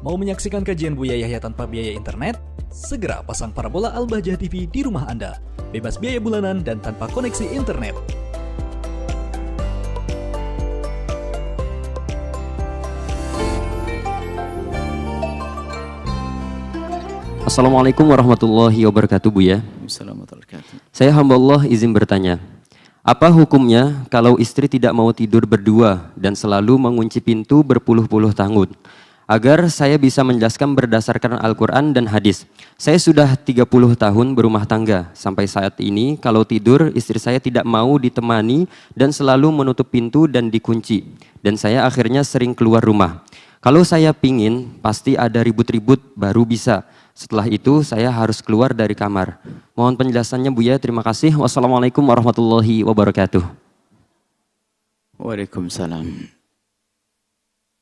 Mau menyaksikan kajian Buya Yahya tanpa biaya internet? Segera pasang parabola Al-Bahjah TV di rumah Anda. Bebas biaya bulanan dan tanpa koneksi internet. Assalamualaikum warahmatullahi wabarakatuh, Buya. Saya hamba Allah izin bertanya, apa hukumnya kalau istri tidak mau tidur berdua dan selalu mengunci pintu berpuluh-puluh tahun? Agar saya bisa menjelaskan berdasarkan Al-Quran dan hadis. Saya sudah 30 tahun berumah tangga. Sampai saat ini kalau tidur istri saya tidak mau ditemani dan selalu menutup pintu dan dikunci. Dan saya akhirnya sering keluar rumah. Kalau saya pingin pasti ada ribut-ribut baru bisa. Setelah itu saya harus keluar dari kamar. Mohon penjelasannya Buya, terima kasih. Wassalamualaikum warahmatullahi wabarakatuh. Waalaikumsalam.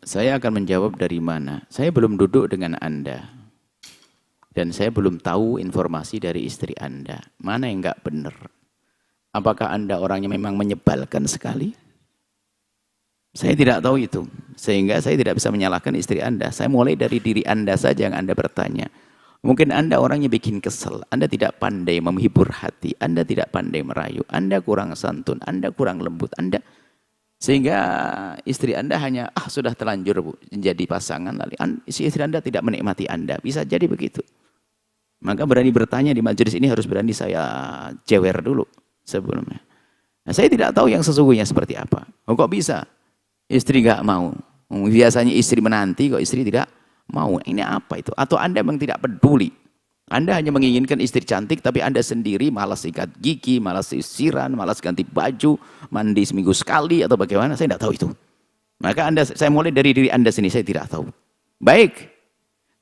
Saya akan menjawab dari mana. Saya belum duduk dengan Anda. Dan saya belum tahu informasi dari istri Anda. Mana yang enggak benar? Apakah Anda orangnya memang menyebalkan sekali? Saya tidak tahu itu. Sehingga saya tidak bisa menyalahkan istri Anda. Saya mulai dari diri Anda saja yang Anda bertanya. Mungkin Anda orangnya bikin kesel. Anda tidak pandai menghibur hati. Anda tidak pandai merayu. Anda kurang santun. Anda kurang lembut. Sehingga istri Anda hanya, sudah terlanjur Bu, menjadi pasangan. Lalu istri Anda tidak menikmati Anda. Bisa jadi begitu. Maka berani bertanya di majelis ini harus berani saya jewer dulu sebelumnya. Nah, saya tidak tahu yang sesungguhnya seperti apa. Kok bisa? Istri nggak mau. Biasanya istri menanti, kok istri tidak mau. Ini apa itu? Atau Anda memang tidak peduli? Anda hanya menginginkan istri cantik, tapi Anda sendiri malas sikat gigi, malas sisiran, malas ganti baju, mandi seminggu sekali, atau bagaimana? Saya tidak tahu itu. Maka saya mulai dari diri Anda sini, saya tidak tahu. Baik,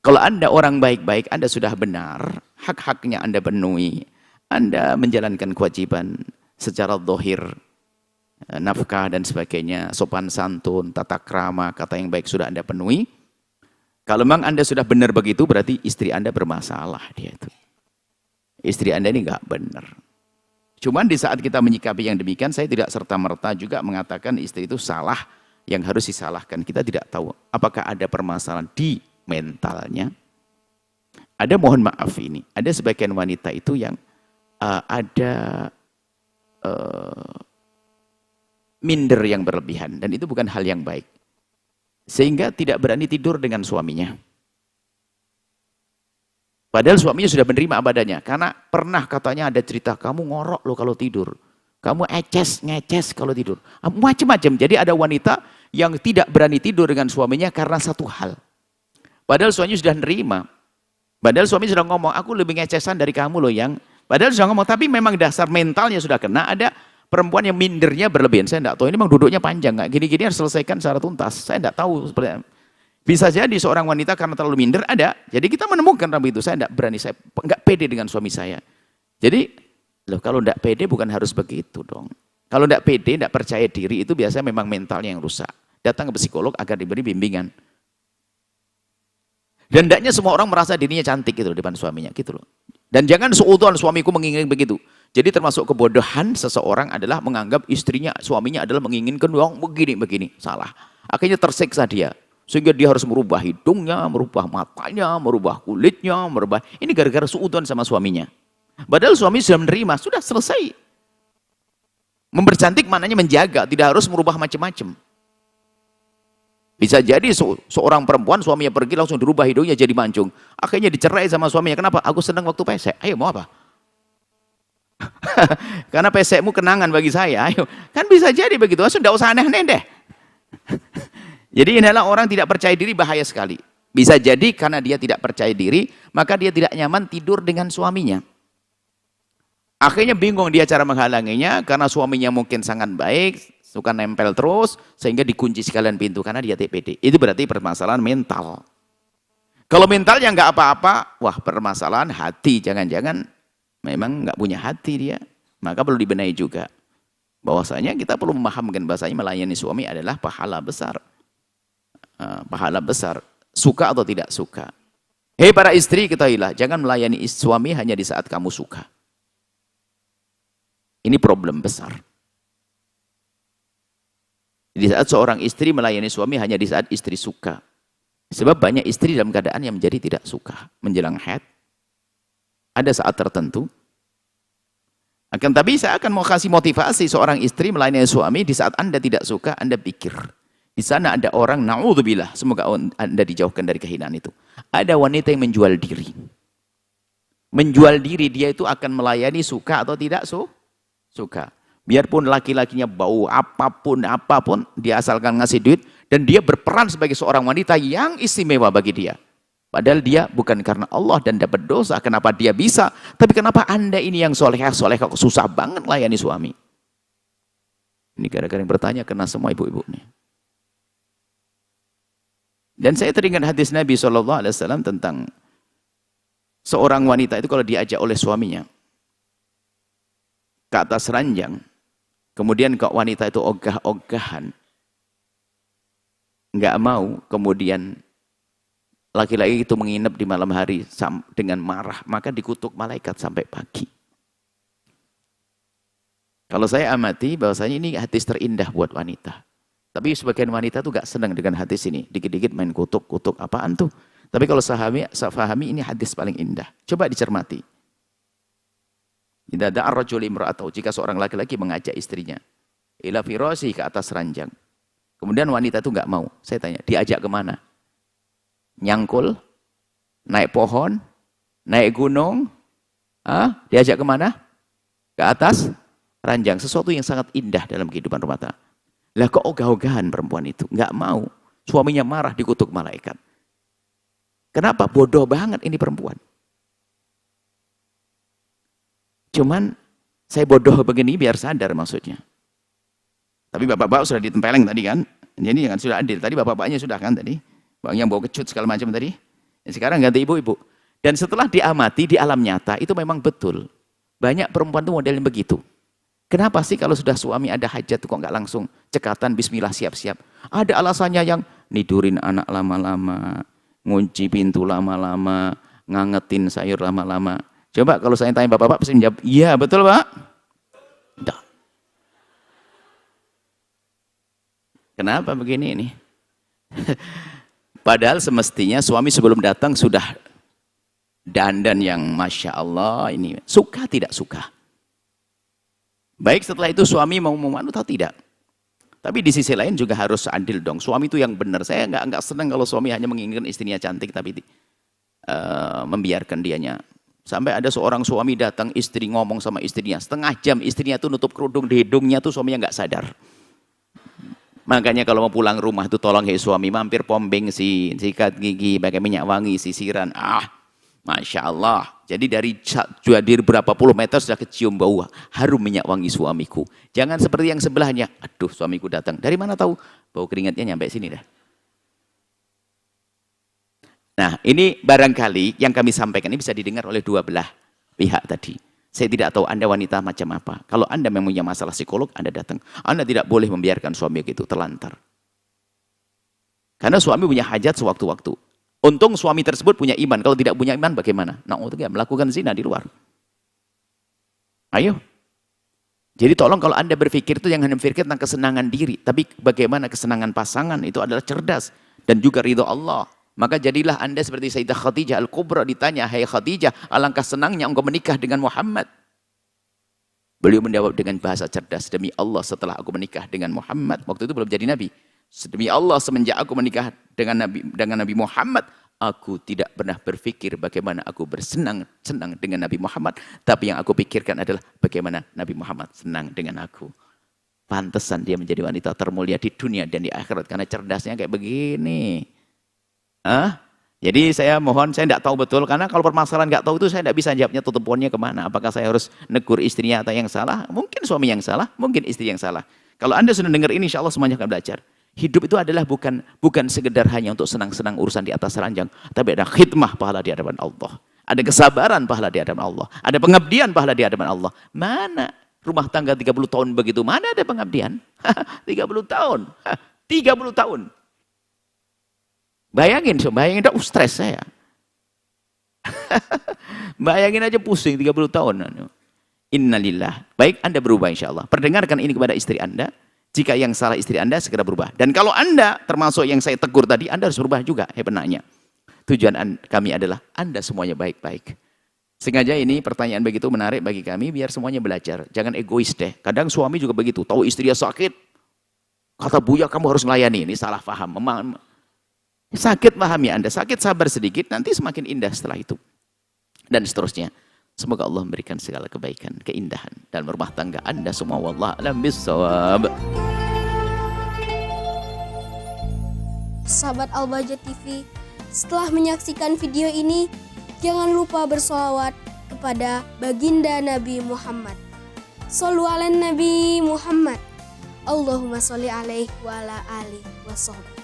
kalau Anda orang baik-baik, Anda sudah benar, hak-haknya Anda penuhi, Anda menjalankan kewajiban secara zahir, nafkah dan sebagainya, sopan santun, tata krama, kata yang baik sudah Anda penuhi. Kalau memang Anda sudah benar begitu, berarti istri Anda bermasalah dia itu. Istri Anda ini enggak benar. Cuman di saat kita menyikapi yang demikian, saya tidak serta-merta juga mengatakan istri itu salah yang harus disalahkan. Kita tidak tahu apakah ada permasalahan di mentalnya. Ada, mohon maaf ini, ada sebagian wanita itu yang ada minder yang berlebihan. Dan itu bukan hal yang baik. Sehingga tidak berani tidur dengan suaminya. Padahal suaminya sudah menerima abadanya. Karena pernah katanya ada cerita, kamu ngorok loh kalau tidur. Kamu ngeces kalau tidur. Macam-macam. Jadi ada wanita yang tidak berani tidur dengan suaminya karena satu hal. Padahal suaminya sudah menerima. Padahal suami sudah ngomong, aku lebih ngecesan dari kamu loh yang. Padahal sudah ngomong, tapi memang dasar mentalnya sudah kena. Ada perempuan yang mindernya berlebihan. Saya tidak tahu, ini memang duduknya panjang. Nggak gini-gini harus selesaikan secara tuntas. Saya tidak tahu seperti apa. Bisa jadi seorang wanita karena terlalu minder, ada. Jadi kita menemukan rabu itu. Saya tidak berani, saya nggak pede dengan suami saya. Jadi, loh, kalau tidak pede bukan harus begitu dong. Kalau tidak pede, tidak percaya diri, itu biasanya memang mentalnya yang rusak. Datang ke psikolog agar diberi bimbingan. Dan hendaknya semua orang merasa dirinya cantik gitu loh, depan suaminya. Gitu loh. Dan jangan seutuhan suamiku menginginkan begitu. Jadi termasuk kebodohan seseorang adalah menganggap istrinya, suaminya adalah menginginkan yang begini-begini. Salah. Akhirnya tersiksa dia. Sehingga dia harus merubah hidungnya, merubah matanya, merubah kulitnya, merubah. Ini gara-gara seutuhan sama suaminya. Padahal suami sudah menerima, sudah selesai. Mempercantik maknanya menjaga, tidak harus merubah macam-macam. Bisa jadi seorang perempuan suaminya pergi langsung dirubah hidungnya jadi mancung. Akhirnya dicerai sama suaminya. Kenapa? Aku senang waktu pesek. Ayo mau apa? Karena pesekmu kenangan bagi saya. Ayo, kan bisa jadi begitu. Sudah usah aneh-aneh deh. Jadi inilah orang tidak percaya diri, bahaya sekali. Bisa jadi karena dia tidak percaya diri, maka dia tidak nyaman tidur dengan suaminya. Akhirnya bingung dia cara menghalanginya, karena suaminya mungkin sangat baik, suka nempel terus, sehingga dikunci sekalian pintu karena dia TPD. Itu berarti permasalahan mental. Kalau mentalnya nggak apa-apa, wah permasalahan hati, jangan-jangan memang nggak punya hati dia, maka perlu dibenahi juga. Bahwasanya kita perlu memahamkan bahasanya melayani suami adalah pahala besar. Pahala besar, suka atau tidak suka. Hei para istri, ketahuilah, jangan melayani suami hanya di saat kamu suka. Ini problem besar. Di saat seorang istri melayani suami hanya di saat istri suka. Sebab banyak istri dalam keadaan yang menjadi tidak suka menjelang haid. Ada saat tertentu. Akan tapi saya akan mau kasih motivasi seorang istri melayani suami di saat Anda tidak suka, Anda pikir. Di sana ada orang, na'udzubillah, semoga Anda dijauhkan dari kehinaan itu. Ada wanita yang menjual diri. Menjual diri, dia itu akan melayani suka atau tidak suka. Biarpun laki-lakinya bau apapun, dia asalkan ngasih duit, dan dia berperan sebagai seorang wanita yang istimewa bagi dia. Padahal dia bukan karena Allah dan dapat dosa. Kenapa dia bisa? Tapi kenapa Anda ini yang solehah kok susah banget layani suami? Ini gara-gara yang bertanya kena semua ibu-ibu nih. Dan saya teringat hadis Nabi SAW tentang seorang wanita itu kalau diajak oleh suaminya ke atas ranjang, kemudian kok wanita itu ogah-ogahan, nggak mau, kemudian laki-laki itu menginap di malam hari dengan marah, maka dikutuk malaikat sampai pagi. Kalau saya amati bahwasanya ini hadis terindah buat wanita. Tapi sebagian wanita tuh gak senang dengan hadis ini. Dikit-dikit main kutuk apaan tuh. Tapi kalau saya fahami ini hadis paling indah. Coba dicermati. Idza da'a ar-rajulu imra'atahu, jika seorang laki-laki mengajak istrinya ila firasyi, ke atas ranjang. Kemudian wanita itu gak mau. Saya tanya, diajak kemana? Nyangkul, naik pohon, naik gunung, diajak kemana? Ke atas ranjang. Sesuatu yang sangat indah dalam kehidupan rumah tangga. Lah kok ogah-ogahan perempuan itu? Nggak mau. Suaminya marah, dikutuk malaikat. Kenapa? Bodoh banget ini perempuan. Cuman saya bodoh begini biar sadar maksudnya. Tapi bapak-bapak sudah ditempeleng tadi kan? Jadi kan sudah adil. Tadi bapak-bapaknya sudah kan tadi? Bang yang bawa kecut segala macam tadi. Sekarang ganti ibu-ibu. Dan setelah diamati di alam nyata, itu memang betul. Banyak perempuan itu modelnya begitu. Kenapa sih kalau sudah suami ada hajat kok nggak langsung cekatan bismillah siap-siap? Ada alasannya yang nidurin anak lama-lama, ngunci pintu lama-lama, ngangetin sayur lama-lama. Coba kalau saya tanya bapak-bapak pasti menjawab, iya betul pak. Dah. Kenapa begini ini? Padahal semestinya suami sebelum datang sudah dandan yang Masya Allah ini. Suka tidak suka? Baik setelah itu suami mau memanut atau tidak? Tapi di sisi lain juga harus adil dong. Suami itu yang benar. Saya nggak senang kalau suami hanya menginginkan istrinya cantik tapi membiarkan dianya. Sampai ada seorang suami datang, istri ngomong sama istrinya. Setengah jam istrinya tuh nutup kerudung di hidungnya tuh suaminya nggak sadar. Makanya kalau mau pulang rumah tuh tolong suami mampir pom bensin, sikat gigi, pakai minyak wangi, sisiran. Masya Allah. Jadi dari berapa puluh meter sudah kecium bau harum minyak wangi suamiku. Jangan seperti yang sebelahnya. Aduh suamiku datang. Dari mana tahu? Bau keringatnya nyampe sini dah. Nah ini barangkali yang kami sampaikan ini bisa didengar oleh dua belah pihak tadi. Saya tidak tahu Anda wanita macam apa. Kalau Anda memang punya masalah psikolog, Anda datang. Anda tidak boleh membiarkan suami gitu terlantar. Karena suami punya hajat sewaktu-waktu. Untung suami tersebut punya iman. Kalau tidak punya iman bagaimana? Melakukan zina di luar. Ayo. Jadi tolong kalau Anda berpikir itu jangan berpikir tentang kesenangan diri. Tapi bagaimana kesenangan pasangan itu adalah cerdas. Dan juga ridho Allah. Maka jadilah Anda seperti Sayyidah Khadijah Al-Kubra ditanya, hai Khadijah, alangkah senangnya engkau menikah dengan Muhammad. Beliau menjawab dengan bahasa cerdas, demi Allah setelah aku menikah dengan Muhammad, waktu itu belum jadi Nabi. Demi Allah semenjak aku menikah dengan Nabi Muhammad, aku tidak pernah berpikir bagaimana aku bersenang-senang dengan Nabi Muhammad, tapi yang aku pikirkan adalah bagaimana Nabi Muhammad senang dengan aku. Pantesan dia menjadi wanita termulia di dunia dan di akhirat karena cerdasnya kayak begini. Jadi saya mohon, saya tidak tahu betul, karena kalau permasalahan nggak tahu itu saya tidak bisa jawabnya tutup poinnya kemana. Apakah saya harus negur istrinya atau yang salah? Mungkin suami yang salah, mungkin istri yang salah. Kalau Anda sudah dengar ini, insya Allah semuanya akan belajar. Hidup itu adalah bukan sekedar hanya untuk senang-senang urusan di atas ranjang, tapi ada khidmah pahala di hadapan Allah. Ada kesabaran pahala di hadapan Allah. Ada pengabdian pahala di hadapan Allah. Mana rumah tangga 30 tahun begitu? Mana ada pengabdian? 30 tahun. 30 tahun. Bayangin dah stres saya. Bayangin aja pusing 30 tahun. Innalillah. Baik, Anda berubah insya Allah. Perdengarkan ini kepada istri Anda. Jika yang salah istri Anda, segera berubah. Dan kalau Anda termasuk yang saya tegur tadi, Anda harus berubah juga. Benarnya. Tujuan kami adalah Anda semuanya baik-baik. Sengaja ini pertanyaan begitu menarik bagi kami, biar semuanya belajar. Jangan egois deh. Kadang suami juga begitu. Tahu istrinya sakit, kata Buya kamu harus melayani. Ini salah paham. Sakit pahami Anda. Sakit sabar sedikit, nanti semakin indah setelah itu. Dan seterusnya. Semoga Allah memberikan segala kebaikan, keindahan dalam rumah tangga Anda semua. Wallahu a'lam bishawab. Sahabat Al-Bahjah TV, setelah menyaksikan video ini, jangan lupa bersolawat kepada baginda Nabi Muhammad. Shollu ala Nabi Muhammad. Allahumma sholli alaihi wa ala alihi wa sahbihi.